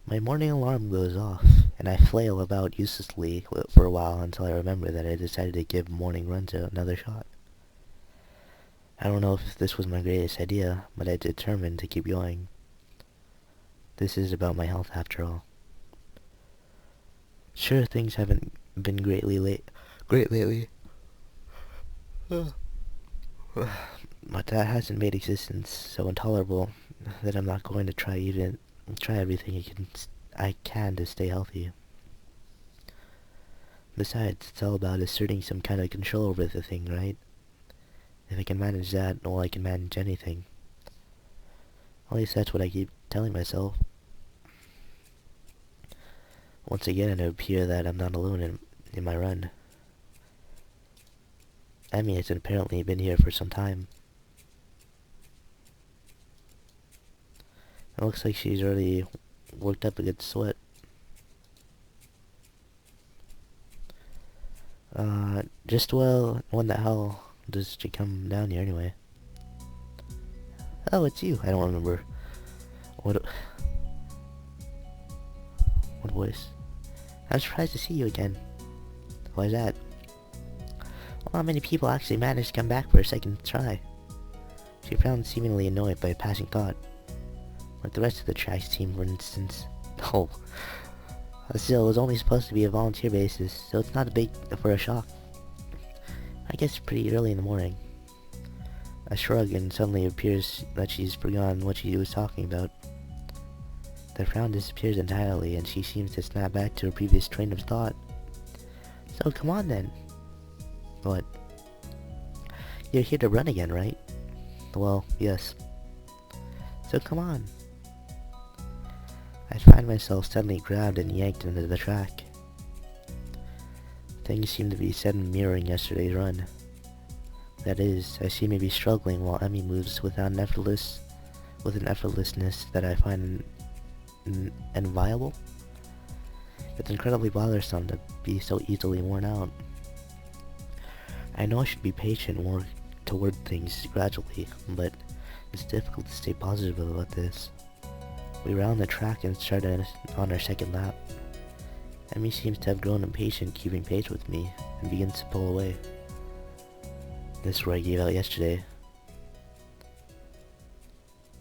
My morning alarm goes off, and I flail about uselessly for a while until I remember that I decided to give morning runs another shot. I don't know if this was my greatest idea, but I determined to keep going. This is about my health after all. Sure, things haven't been great lately, but that hasn't made existence so intolerable that I'm not going to try everything I can to stay healthy. Besides, it's all about asserting some kind of control over the thing, right? If I can manage that, well, I can manage anything. At least that's what I keep telling myself. Once again, it appears that I'm not alone in my run. Emmy has apparently been here for some time. It looks like she's already worked up a good sweat. Well, when the hell does she come down here anyway? Oh, it's you. I don't remember. What, what voice? I'm surprised to see you again. Why is that? Well, not many people actually manage to come back for a second try. She frowned, seemingly annoyed by a passing thought. Like the rest of the tracks team, for instance. Oh, still, it was only supposed to be a volunteer basis, so it's not a big for a shock. I guess it's pretty early in the morning. I shrug, and suddenly it appears that she's forgotten what she was talking about. The frown disappears entirely, and she seems to snap back to her previous train of thought. So come on then. What? You're here to run again, right? Well, yes. So come on. I find myself suddenly grabbed and yanked into the track. Things seem to be suddenly mirroring yesterday's run. That is, I seem to be struggling while Emmy moves with an effortlessness that I find enviable. It's incredibly bothersome to be so easily worn out. I know I should be patient and work toward things gradually, but it's difficult to stay positive about this. We round the track and started on our second lap. Emmy seems to have grown impatient keeping pace with me and begins to pull away. This is where I gave out yesterday.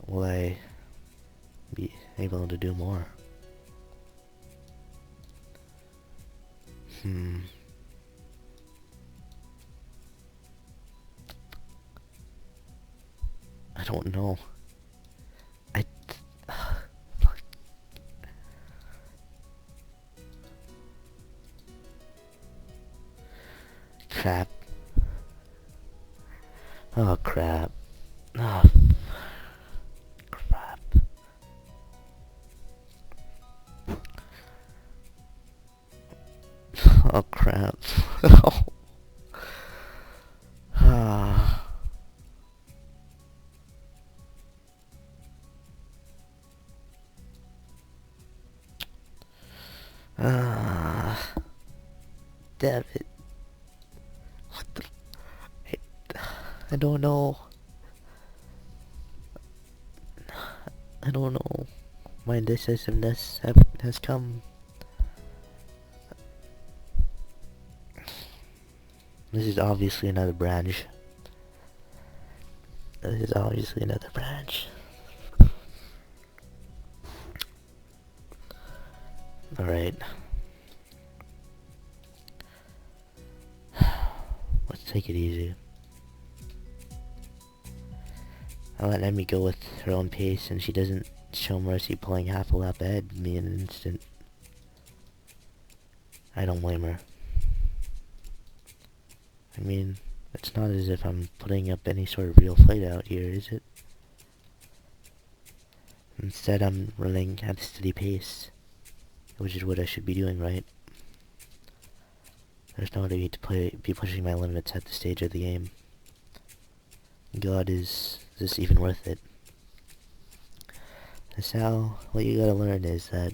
Will I be able to do more? I don't know. I... Fuck. Crap. Oh, crap. Oh, crap. Oh, crap. Ah. Ah. Damn it. What the... I don't know. I don't know. My indecisiveness has come. This is obviously another branch. This is obviously another branch. Alright. Let's take it easy. I let Emmy go with her own pace, and she doesn't show mercy, pulling half a lap ahead of me in an instant. I don't blame her. I mean, it's not as if I'm putting up any sort of real fight out here, is it? Instead, I'm running at a steady pace, which is what I should be doing, right? There's no need to be pushing my limits at this stage of the game. God, is this even worth it? Sal, what you gotta learn is that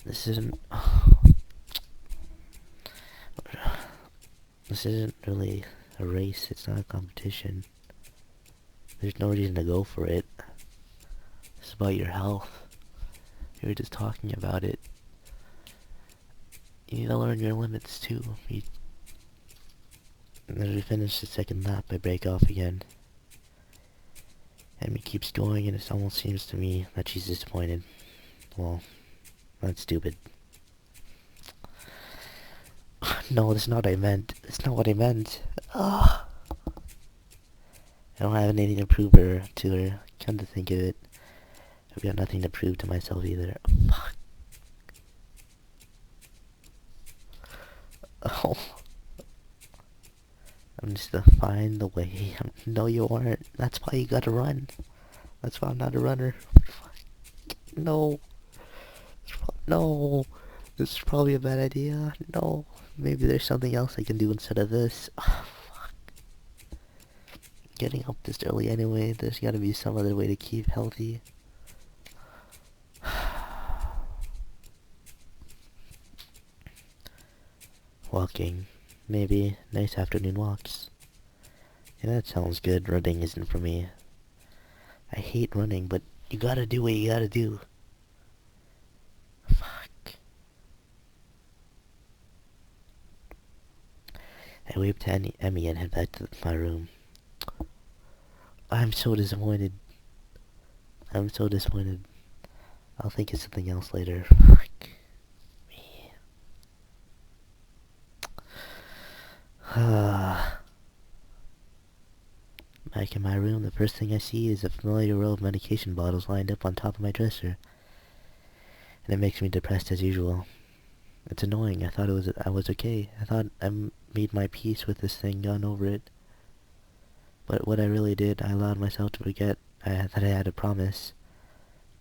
this isn't... This isn't really a race, it's not a competition. There's no reason to go for it. It's about your health. you're just talking about it. You need to learn your limits too. And as we finish the second lap, I break off again. Emmy keeps going, and it almost seems to me that she's disappointed. Well, that's stupid. No, that's not what I meant. That's not what I meant. Ugh. I don't have anything to prove to her. Come to think of it, I've got nothing to prove to myself either. Fuck. Oh. I'm just gonna find the way. No, you aren't. That's why you gotta run. That's why I'm not a runner. No. No. This is probably a bad idea. No. Maybe there's something else I can do instead of this. Oh, fuck. Getting up this early anyway. There's gotta be some other way to keep healthy. Walking. Maybe nice afternoon walks. Yeah, that sounds good. Running isn't for me. I hate running, but you gotta do what you gotta do. Fuck. I waved to Emmy and head back to my room. I'm so disappointed. I'm so disappointed. I'll think of something else later. Fuck me. Back in my room, the first thing I see is a familiar row of medication bottles lined up on top of my dresser. And it makes me depressed as usual. It's annoying. I was okay. I thought I made my peace with this thing, gone over it. But what I really did, I allowed myself to forget that I had a promise.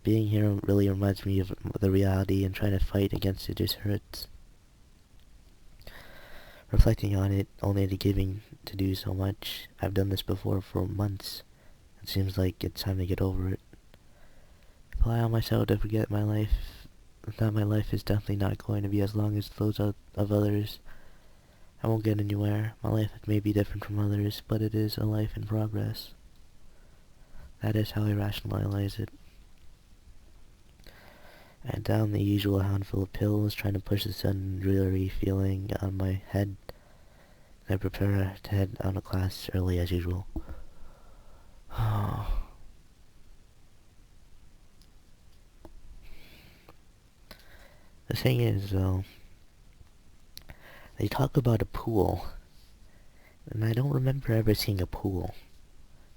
Being here really reminds me of the reality, and trying to fight against it just hurts. Reflecting on it, only to do so much. I've done this before for months. It seems like it's time to get over it. If I allow myself to forget my life, that my life is definitely not going to be as long as those of others. I won't get anywhere. My life may be different from others, but it is a life in progress. That is how I rationalize it. I down the usual handful of pills, trying to push the sudden dreary feeling out of my head. I prepare to head out of class early as usual. The thing is, though, they talk about a pool, and I don't remember ever seeing a pool.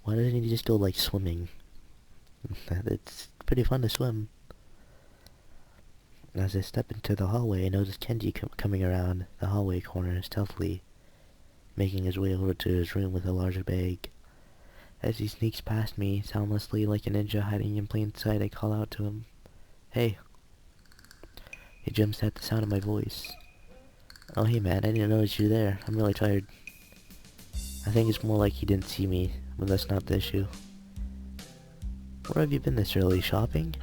Why doesn't he just go, like, swimming? It's pretty fun to swim. As I step into the hallway, I notice Kenji coming around the hallway corner stealthily, making his way over to his room with a large bag. As he sneaks past me, soundlessly like a ninja hiding in plain sight, I call out to him, "Hey." He jumps at the sound of my voice. "Oh, hey man, I didn't notice you there. I'm really tired." I think it's more like he didn't see me, but that's not the issue. "Where have you been this early? Shopping?"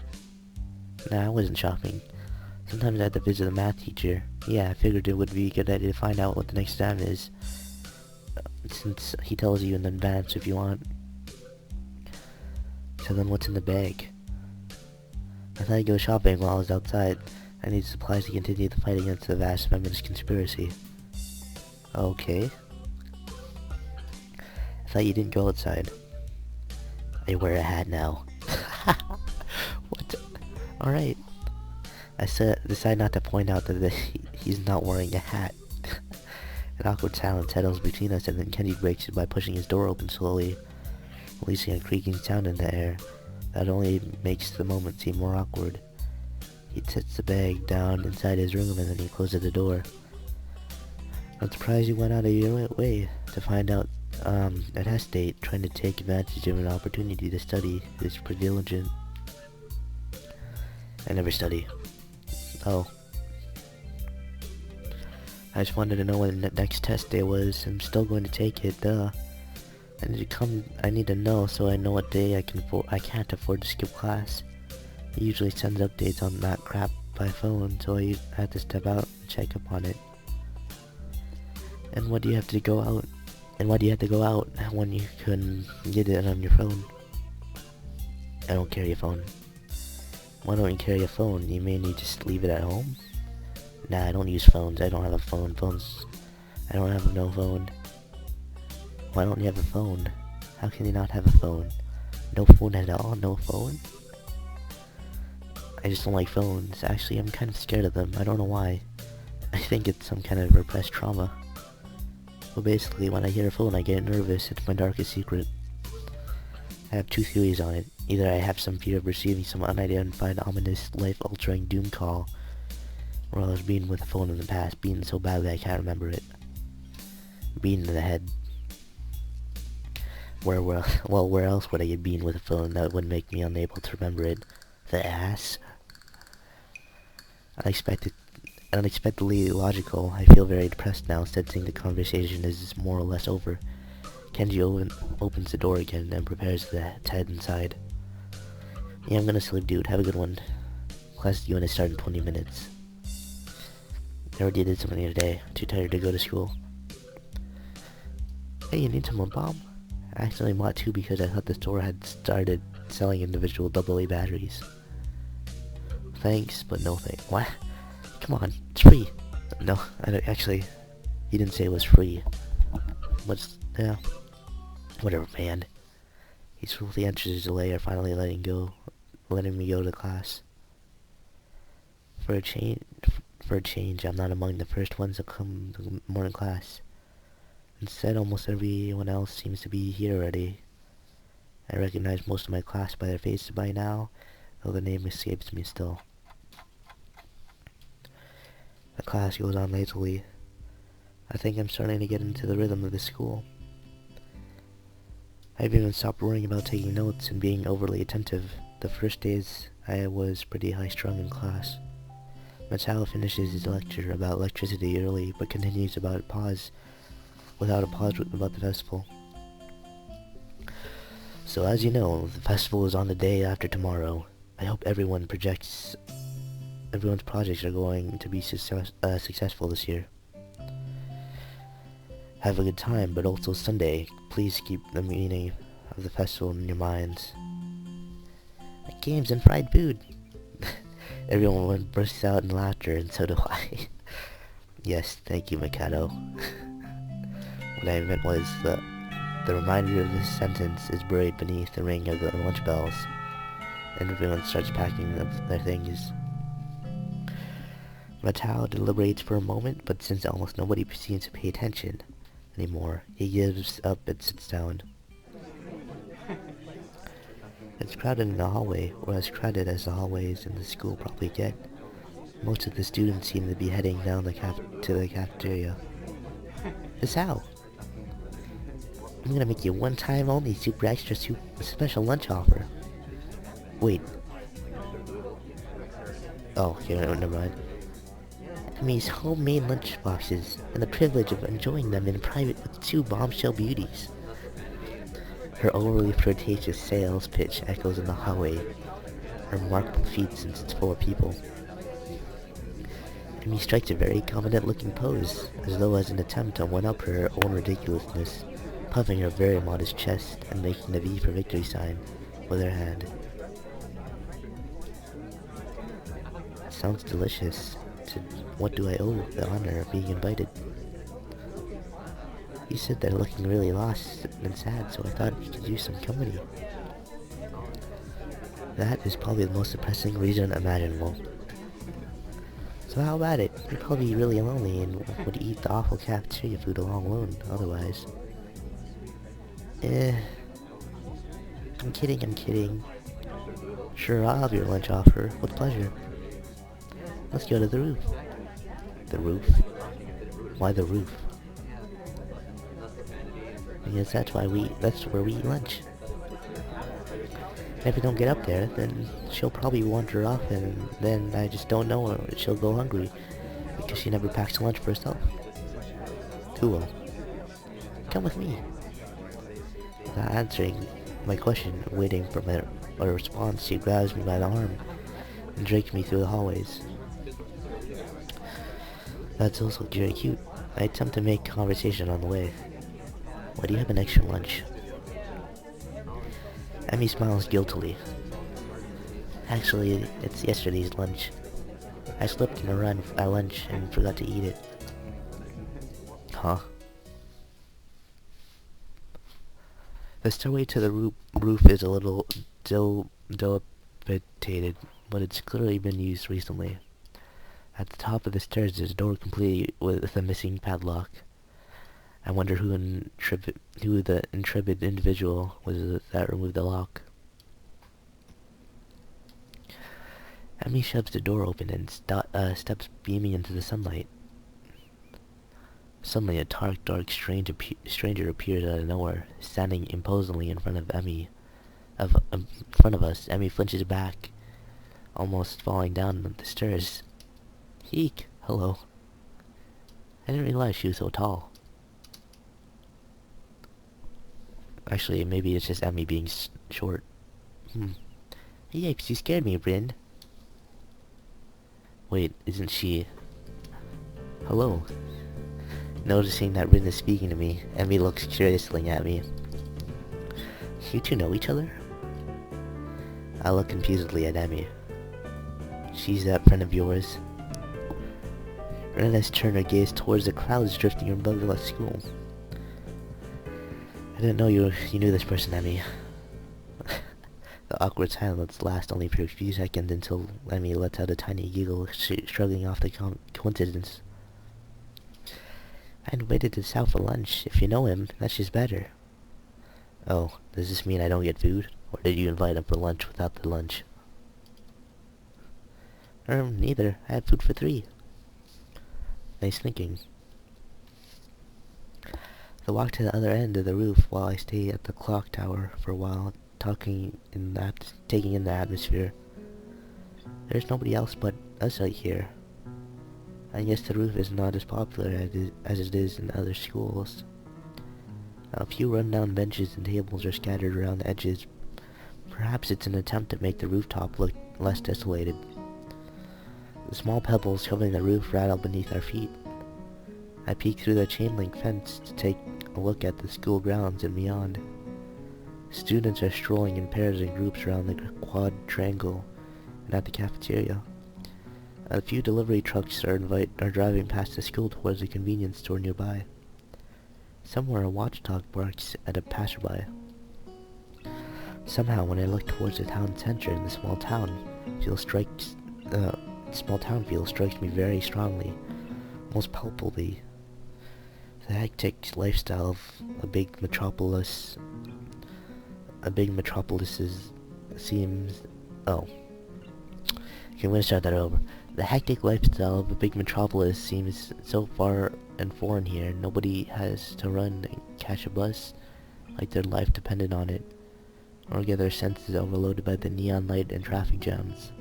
"Nah, I wasn't shopping. Sometimes I had to visit a math teacher. Yeah, I figured it would be a good idea to find out what the next exam is, since he tells you in advance if you want." "So then what's in the bag?" "I thought I'd go shopping while I was outside. I need supplies to continue the fight against the vast feminist conspiracy." "Okay." "I thought you didn't go outside." "I wear a hat now." What? Alright. I decide not to point out that he's not wearing a hat. An awkward silence settles between us, and then Kenji breaks it by pushing his door open slowly, releasing a creaking sound in the air that only makes the moment seem more awkward. He sets the bag down inside his room, and then he closes the door. "I'm surprised you went out of your way to find out a test date, trying to take advantage of an opportunity to study. It's pretty diligent." "I never study." "Oh. I just wanted to know when the next test day was. I'm still going to take it, duh. I need to know so I know what day I can't afford to skip class. He usually sends updates on that crap by phone, so I had to step out and check up on it." And why do you have to go out when you can get it on your phone?" "I don't carry a phone." Why don't you carry a phone? You mean you just leave it at home? Nah, I don't use phones. I don't have a phone. I don't have no phone. Why don't you have a phone? How can you not have a phone? No phone at all? No phone? I just don't like phones. Actually, I'm kind of scared of them. I don't know why. I think it's some kind of repressed trauma. But basically, when I hear a phone, I get nervous. It's my darkest secret. I have two theories on it. Either I have some fear of receiving some unidentified, ominous, life-altering doom call, or I was beaten with a phone in the past, beaten so badly I can't remember it. Beaten in the head. Where else would I get beaten with a phone that would make me unable to remember it? The ass? Unexpectedly logical, I feel very depressed now, sensing the conversation is more or less over. Kenji opens the door again and prepares to head inside. Yeah, I'm gonna sleep, dude. Have a good one. Class is gonna start in 20 minutes. I already did something today. Too tired to go to school. Hey, you need some more bomb? I accidentally bought two because I thought the store had started selling individual AA batteries. Thanks, but no thanks. What? Come on, it's free. No, I don't, actually, he didn't say it was free. Yeah, whatever, man. These filthy entries of delay are finally letting me go to class. For a change, I'm not among the first ones to come to morning class. Instead, almost everyone else seems to be here already. I recognize most of my class by their faces by now, though the name escapes me still. The class goes on lazily. I think I'm starting to get into the rhythm of the school. I've even stopped worrying about taking notes and being overly attentive. The first days, I was pretty high-strung in class. Matao finishes his lecture about electricity early, but continues without a pause about the festival. So as you know, the festival is on the day after tomorrow. I hope everyone's projects are going to be successful this year. Have a good time, but also Sunday, please keep the meaning of the festival in your minds. Games and fried food. Everyone bursts out in laughter, and so do I. Yes, thank you, Mikado. What I meant was that the reminder of this sentence is buried beneath the ring of the lunch bells, and everyone starts packing up their things. Matao deliberates for a moment, but since almost nobody seems to pay attention anymore, he gives up and sits down. It's crowded in the hallway, or as crowded as the hallways in the school probably get. Most of the students seem to be heading down to the cafeteria. Sal, I'm gonna make you one-time only super extra special lunch offer. Wait. Oh, okay, never mind. Emmy's homemade lunch boxes, and the privilege of enjoying them in private with two bombshell beauties. Her overly flirtatious sales pitch echoes in the hallway, a remarkable feat since it's full of people. Emmy strikes a very confident-looking pose, as though as an attempt to one-up her own ridiculousness, puffing her very modest chest and making the V for victory sign with her hand. Sounds delicious. To what do I owe the honor of being invited? You said they're looking really lost and sad, so I thought you could use some company. That is probably the most depressing reason imaginable. So how about it? You'd probably be really lonely and would eat the awful cafeteria food alone otherwise. I'm kidding. Sure, I'll have your lunch offer, with pleasure. Let's go to the roof. The roof? Why the roof? Because that's where we eat lunch. And if we don't get up there, then she'll probably wander off, and then I just don't know her. She'll go hungry, because she never packs lunch for herself. Too well. Come with me. Not answering my question, waiting for a response, she grabs me by the arm and drags me through the hallways. That's also very cute. I attempt to make conversation on the way. Why do you have an extra lunch? Emmy smiles guiltily. Actually, it's yesterday's lunch. I slipped in a run at lunch and forgot to eat it. Huh. The stairway to the roof is a little dilapidated, but it's clearly been used recently. At the top of the stairs is a door complete with a missing padlock. I wonder who the intrepid individual was that removed the lock. Emmy shoves the door open and steps beaming into the sunlight. Suddenly, a dark stranger appears out of nowhere, standing imposingly in front of Emmy. In front of us, Emmy flinches back, almost falling down the stairs. Eek! Hello. I didn't realize she was so tall. Actually, maybe it's just Emmy being short. Yikes, you scared me, Bryn. Wait, isn't she... Hello. Noticing that Bryn is speaking to me, Emmy looks curiously at me. You two know each other? I look confusedly at Emmy. She's that friend of yours? Bryn has turned her gaze towards the clouds drifting above the school. I didn't know you knew this person, Emmy. The awkward silence lasts only for a few seconds until Emmy lets out a tiny giggle, shrugging off the coincidence. I invited to Sal for lunch. If you know him, that's just better. Oh, does this mean I don't get food? Or did you invite him for lunch without the lunch? Neither. I had food for 3. Nice thinking. I walk to the other end of the roof while I stay at the clock tower for a while, taking in the atmosphere. There's nobody else but us out here. I guess the roof is not as popular as it is in other schools. A few run-down benches and tables are scattered around the edges. Perhaps it's an attempt to make the rooftop look less desolated. The small pebbles covering the roof rattle beneath our feet. I peek through the chain-link fence to take a look at the school grounds and beyond. Students are strolling in pairs and groups around the quadrangle and at the cafeteria. A few delivery trucks are driving past the school towards a convenience store nearby. Somewhere a watchdog barks at a passerby. Somehow, when I look towards the town center in the small town feel strikes me very strongly, almost palpably. The hectic lifestyle of a big metropolis seems... Oh. Okay, I'm gonna start that over. The hectic lifestyle of a big metropolis seems so far and foreign here. Nobody has to run and catch a bus like their life depended on it, or get their senses overloaded by the neon light and traffic jams.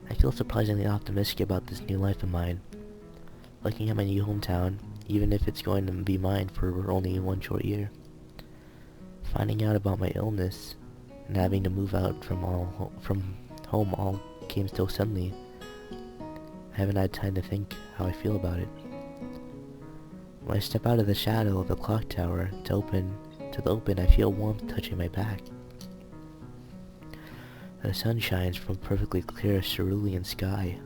I feel surprisingly optimistic about this new life of mine. Looking at my new hometown, even if it's going to be mine for only 1 short year. Finding out about my illness and having to move out from home all came so suddenly. I haven't had time to think how I feel about it. When I step out of the shadow of the clock tower to the open, I feel warmth touching my back. The sun shines from a perfectly clear cerulean sky.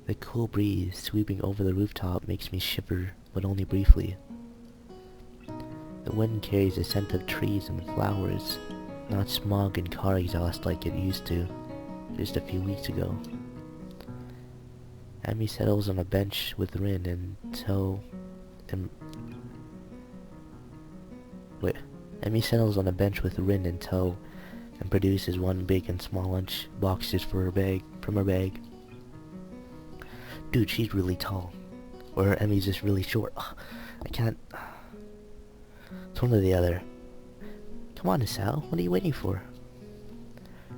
The cool breeze sweeping over the rooftop makes me shiver, but only briefly. The wind carries a scent of trees and flowers, not smog and car exhaust like it used to just a few weeks ago. Emmy settles on a bench with Rin Emmy settles on a bench with Rin in tow and produces 1 big and small lunch boxes from her bag. Dude, she's really tall. Or Emmy's just really short. Ugh, I can't... It's one or the other. Come on, Sal. What are you waiting for?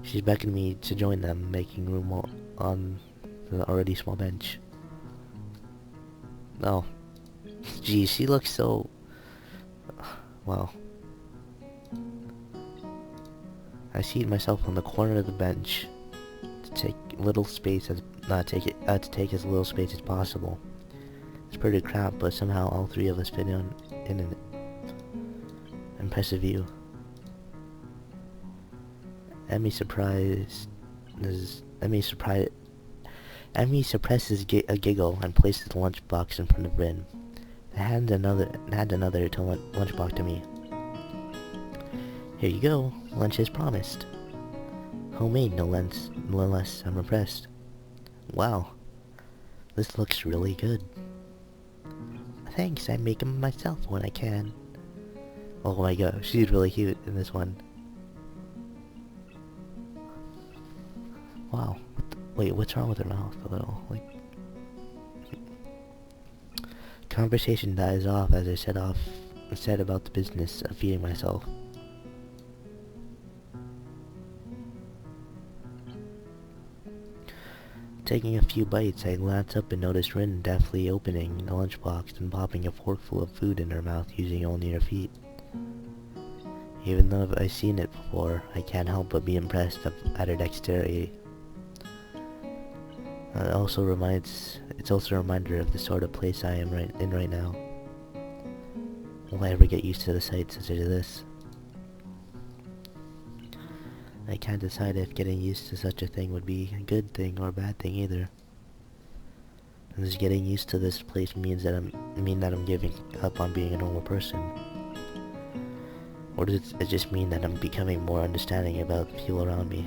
She's beckoning me to join them, making room on the already small bench. Oh. Geez, she looks so... Wow. I seat myself on the corner of the bench to take as little space as possible. It's pretty cramped, but somehow all 3 of us fit in an impressive view. Emmy surprised. Emmy surprised. Emmy suppresses a giggle and places the lunchbox in front of Rin. Hand another lunchbox to me. Here you go. Lunch as promised. Homemade, no less. I'm impressed. Wow. This looks really good. Thanks, I make them myself when I can. Oh my god, she's really cute in this one. Wow. Wait, what's wrong with her mouth a little? Like, conversation dies off as I said about the business of feeding myself. Taking a few bites, I glance up and notice Rin deftly opening the lunchbox and popping a forkful of food in her mouth using only her feet. Even though I've seen it before, I can't help but be impressed at her dexterity. It's also a reminder of the sort of place I am in right now. Will I ever get used to the sights such as this? I can't decide if getting used to such a thing would be a good thing or a bad thing either. Does getting used to this place mean that I'm giving up on being a normal person? Or does it just mean that I'm becoming more understanding about the people around me?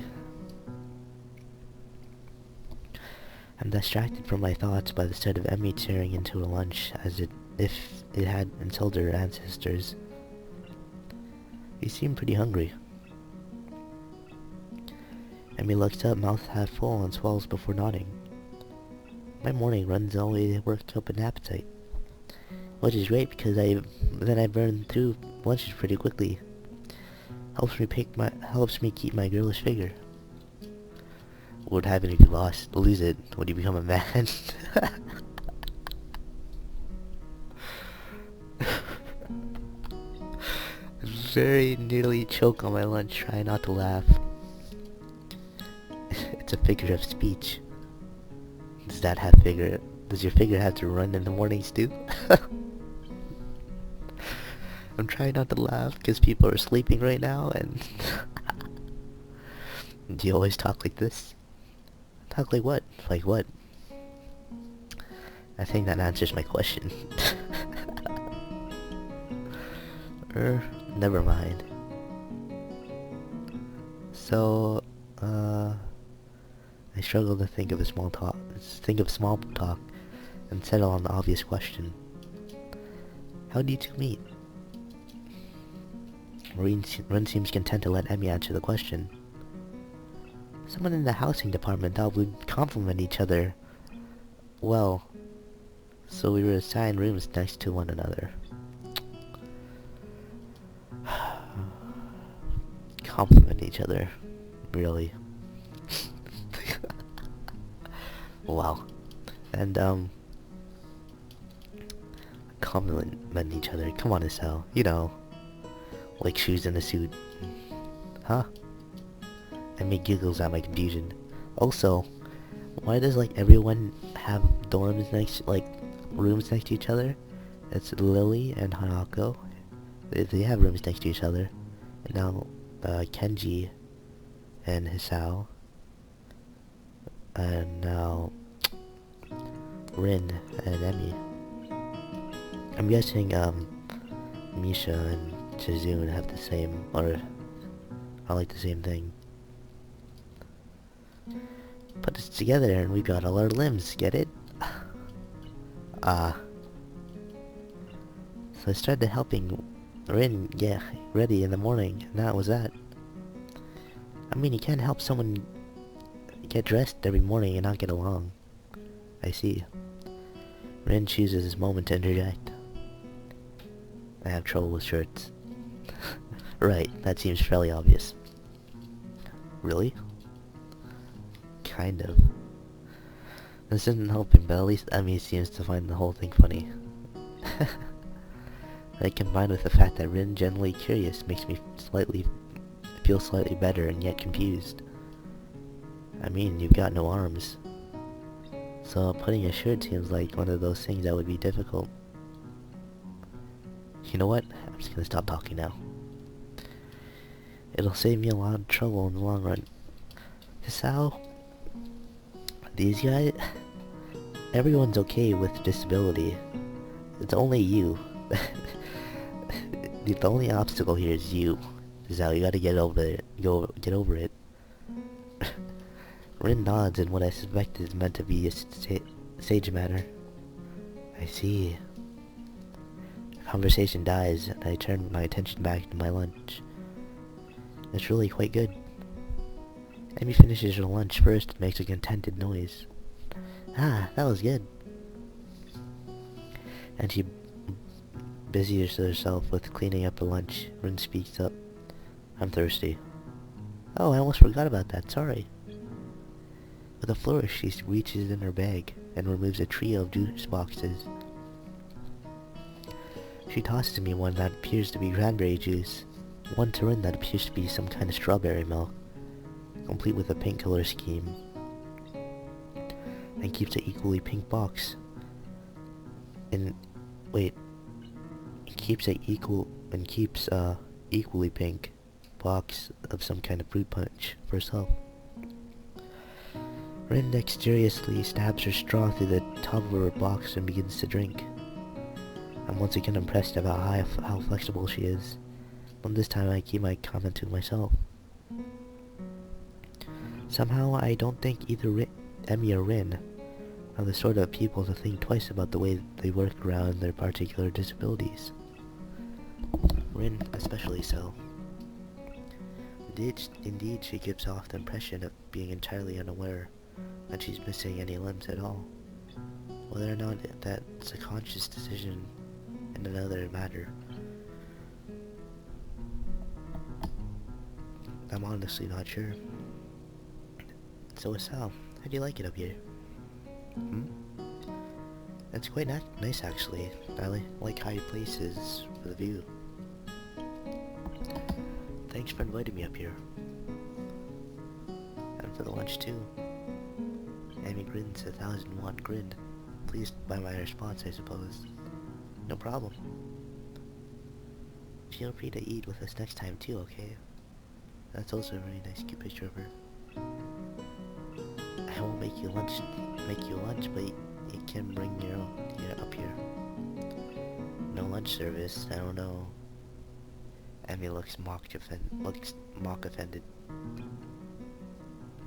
I'm distracted from my thoughts by the sight of Emmy tearing into her lunch as if it had insulted her ancestors. You seem pretty hungry. Emmy looks up, mouth half full, and swallows before nodding. My morning runs always work up an appetite, which is great because I burn through lunches pretty quickly. Helps me keep my girlish figure. What would happen if you lose it? Would you become a man? Very nearly choke on my lunch, try not to laugh. It's a figure of speech. Does your figure have to run in the mornings too? I'm trying not to laugh because people are sleeping right now and... Do you always talk like this? Talk like what? Like what? I think that answers my question. Never mind. So, I struggle to think of small talk and settle on the obvious question. How do you two meet? Rin seems content to let Emmy answer the question. Someone in the housing department thought we'd compliment each other. Well, so we were assigned rooms next to one another. Compliment each other. Really. Wow. And, compliment each other. Come on, Estelle. You know, like shoes in a suit. Huh? Emmy giggles at my confusion. Also, why does everyone have rooms next to each other? It's Lily and Hanako. They have rooms next to each other. And now, Kenji and Hisao. And now, Rin and Emmy. I'm guessing, Misha and Chizune have the same, or are like the same thing. Put us together and we got all our limbs, get it? So I started helping Rin get ready in the morning, and that was that. I mean, you can't help someone get dressed every morning and not get along. I see. Rin chooses this moment to interject. I have trouble with shirts. Right, that seems fairly obvious. Really? Kind of. This isn't helping, but at least Emmy seems to find the whole thing funny. That combined with the fact that Rin generally curious makes me feel slightly better and yet confused. I mean, you've got no arms. So putting a shirt seems like one of those things that would be difficult. You know what? I'm just gonna stop talking now. It'll save me a lot of trouble in the long run. 'Cause how these guys, everyone's okay with disability. It's only you. The only obstacle here is you. Is how you gotta get over it. Get over it. Rin nods in what I suspect is meant to be a sage manner. I see. The conversation dies, and I turn my attention back to my lunch. It's really quite good. Amy finishes her lunch first and makes a contented noise. Ah, that was good. And she busies herself with cleaning up the lunch. Rin speaks up. I'm thirsty. Oh, I almost forgot about that, sorry. With a flourish, she reaches in her bag and removes a trio of juice boxes. She tosses me one that appears to be cranberry juice, one to Rin that appears to be some kind of strawberry milk, complete with a pink color scheme, and keeps an equally pink box. Keeps equally pink box of some kind of fruit punch for herself. Rin dexterously stabs her straw through the top of her box and begins to drink. I'm once again impressed about how flexible she is, but this time I keep my comment to myself. Somehow I don't think either Emmy or Rin are the sort of people to think twice about the way they work around their particular disabilities. Rin especially so. Indeed, she gives off the impression of being entirely unaware that she's missing any limbs at all. Whether or not that's a conscious decision in another matter. I'm honestly not sure. So Sal, how do you like it up here? It's quite nice actually. I like high places for the view. Thanks for inviting me up here. And for the lunch too. Amy grins a 1001 grin. Pleased by my response, I suppose. No problem. Feel free to eat with us next time too, okay? That's also a really nice cute picture of her. I won't make you lunch, but you can bring your own up here. No lunch service, I don't know. Emmy looks mock offended.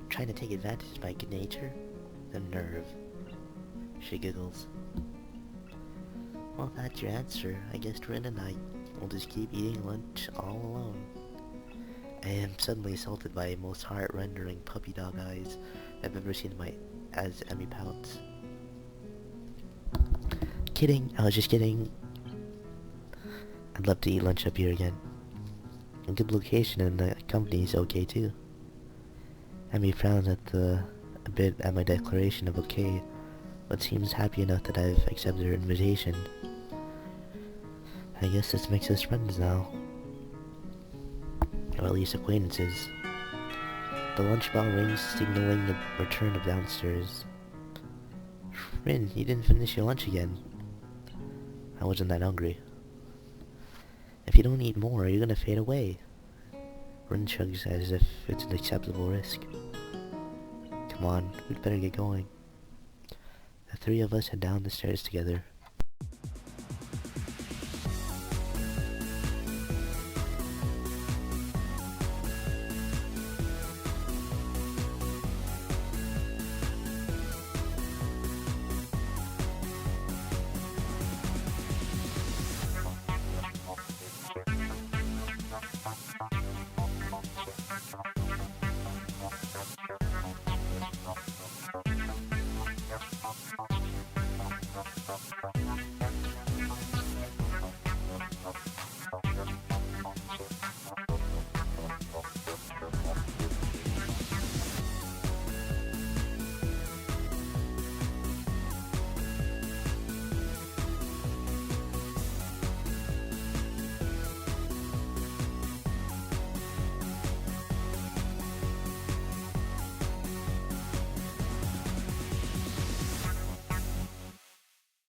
Trying to take advantage of my good nature? The nerve. She giggles. Well, if that's your answer, I guess Rin and I will just keep eating lunch all alone. I am suddenly assaulted by the most heart-rendering puppy dog eyes I've ever seen as Emmy pouts. Kidding, I was just kidding. I'd love to eat lunch up here again. A good location and the company is okay too. Emmy frowns a bit at my declaration of okay, but seems happy enough that I've accepted her invitation. I guess this makes us friends now. Or at least acquaintances. The lunch bell rings, signaling the return of downstairs. Rin, you didn't finish your lunch again. I wasn't that hungry. If you don't eat more, you're gonna fade away. Rin shrugs as if it's an acceptable risk. Come on, we'd better get going. The three of us head down the stairs together.